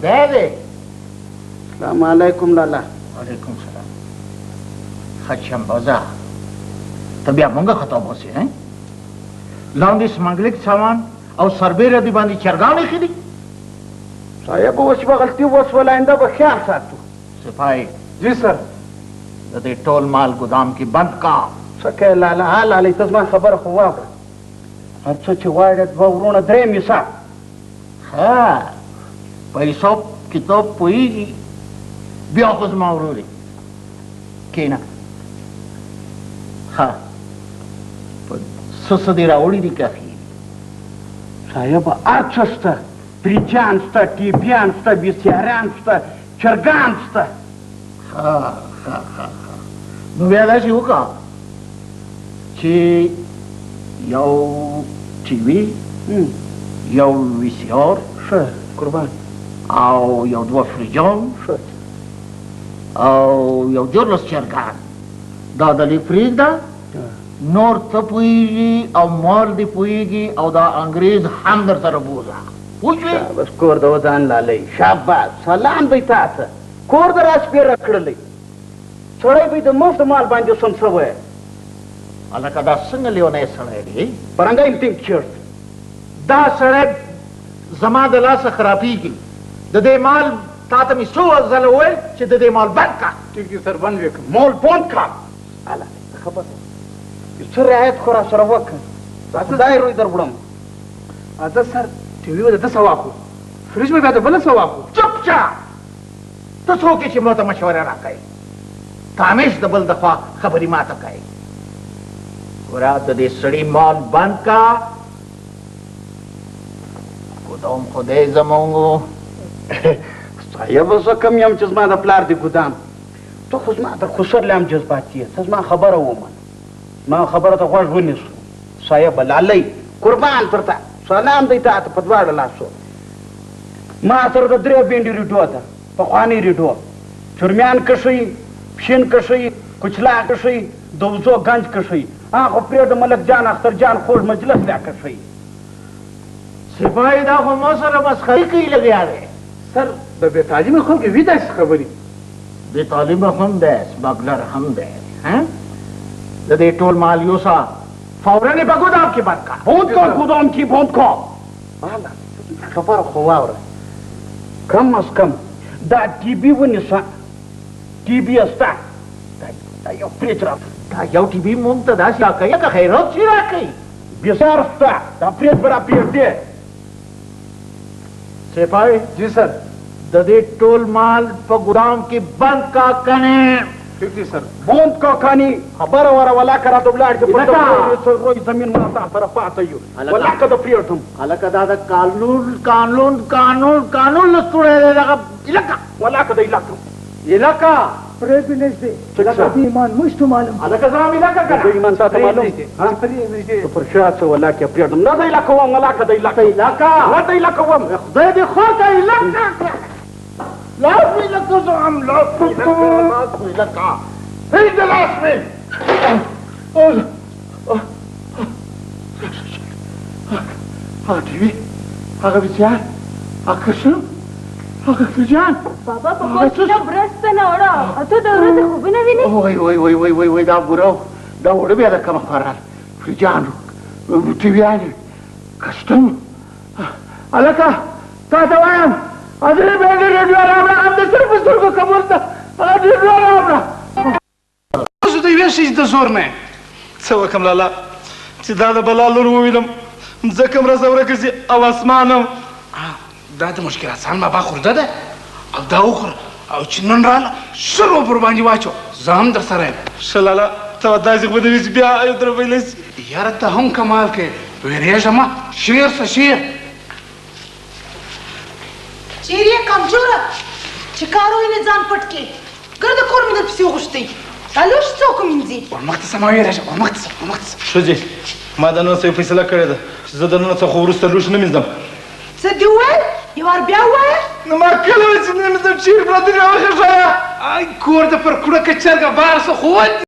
دی السلام علیکم لالا. وعلیکم سلام. ښه شنبازه ته بیا مونږه خطاب اوسې لاندې سمنګلیک سامان او سربیره دې باندې چرګان ایښي دي. صاحب اوس به غلطي وسول آینده به خیال ساتو. سپاهی جی سر. د دې ټول مال ګدام کې بند کا. څه کوې لالا؟ ها لالا ته زما خبره خو واوره. هر څه چې غواړې دوه ورونه درې حصه. ښه په حساب کتاب پوهېږي بیا خو زما ورور یې کښېنه. ښه په څه څه دې راوړي دي کافي. صاحب هر څه شته، پریچان شته، ټیپیان شته، بسیاران شته، چرګان شته. ښه ښه ښه نو بیا داسې وکړه چې یو ټي وي یو وي سي آر ښه قربان او یو دوه فریجان ښه او یو جرلس چرګان دا د لیک پرېږده. نور ته پوهېږي او مال دې پوهېږي او دا انګریز هم در سره بوزه پوه شوې. بس کور د ودان لالی شاباس سلام دی تا ته. کور د راسپېره کړلی سړی به د مفت مال باندې سم شوی. هلکه دا څنګه لیونی سړی دی؟ پرنګی ټینګ چرت. دا سړی زما د لاسه خرابېږي. د دې مال تا ته مې څو ځله وویل چې د دې مال بند کا. ټیک دي سر بند وکړه. مال بند کا. اله خبر یو څه رعایت خو را سره وکړه. خدای روی در وړم. اده سر ټي وي به د ده څه واخلو، فریج به بیا د بله څه واخلو. چپچاپ ته څوک یې چې ما ته مشوره راکوې؟ ته همیش د بل د خوا خبرې ما ته کوې. ګوره د دې سړي مال بند کا. ګدام خدای زمونږ و. صاحب زه کم یم چې زما د پلار د ګدام. ته خو زما در خسرلی هم جذباتي یې. ته زما خبره ومنه، زما خبره ته غوږ ونیسو. صاحب لالی قربان پر ته سلام دی تا ته په دواړه لاسو. ما سره د درې بینډې ریډو ده، پخوانۍ ریډو، چرمیان کښوي، پښین کښوي، کوچلا کښوي، د وزو گنج کښوي. هغه پرېږده ملک جان اختر جان خوږ مجلس بیا کښوي. سپاهي دا خو ما سره مسخري کوي لګیا دی. سر د بې تعلیمه خلکو وي داسې خبرې. بې تعلیمه هم دی، سمګلر هم دی. د دې ټول مال یوسه فوراً یې په ګدام کې بند کا. بند کا ګدام کې بند کا. هله خبره خو واوره. کم از کم دا ټي بي ونیسه. ټي بي شته. دا یو فریج راکړه. دا یو ټي وي مونږ ته داسې راکوي لکه خیرات چې راکوي. بسیار شته. دا فریج به راپرېږدې. سپاهي جی سر. د دې ټول مال په ګدام کې بند کا کنې. ٹھیک جی سر. بند کا کانی خبره وره ولاکه راته ولاړ چې په روی زمین ما تا سره پاته یو ولاکه د پرېږدم. هلکه دا د قانون قانون قانون قانون لستوړی دی دغه علاقه. ولاکه د علاقه علاقه پرېږدي نږدې لکه د ایمان موږ ته معلوم. هلکه زما هم علاقه که د ایمان تا ته معلوم ته پر شا څه ولاکه پرېږدم. نه د علاقه وم ولاکه د علاقه. نه د علاقه وم. خدای دې خوا ته علاقه لاس مې لکه زه هم لاس مې لکه پرېږده لاس مې. هغه ټي وي هغه ویسیار هغه کشم هغه فریجان. بابا په کور کې نه برسته نه وړه. ته د ورځې خوبونه وینې؟ وای وای وای وای وای وای دا ګوره دا وړه بیا د کومه خبره فریجان ټي ویانې کشتم. هلکه تا ته وایم ادرې بېډې ریډیو راوړه. هم د سترګو سترګو قبول ته هغه ریډیو راوړه. اوس د یوې شي د زور نه څه وکړم لالا چې دا د بلا لور ووینم ځکه مرسته ورګرځي او اسمانم. دا د مشکل آسان بابا خورده ده او دا وخوره او چې نن راله شل پر باندې واچو. زه هم در سره یم. ښه لالا ته داسې خبرې چې بیا یو طرف ویلی شي. یاره ته هم کمال کوې. ویرېږه مه شعر څه شعر. چیرې یې کمجوره چې کار ووینې ځان پټ کړې. ګرده کور مې درپسې وغوښتی. دا لوښي څوک ومینځي؟ ورمخته سه مه ویرېږه ورمخته سه ورمخته سه. ښځې ما د نن څه فیصله کړې ده چې زه د نن څخه وروسته لوښي نه مینځم. څه دې وویل؟ یو وار بیا ووایه. نو ما کله چې نه مینځم چیرې پراته دي راوخېږه. ای کور د پر کوړه که چرګه بار څه خو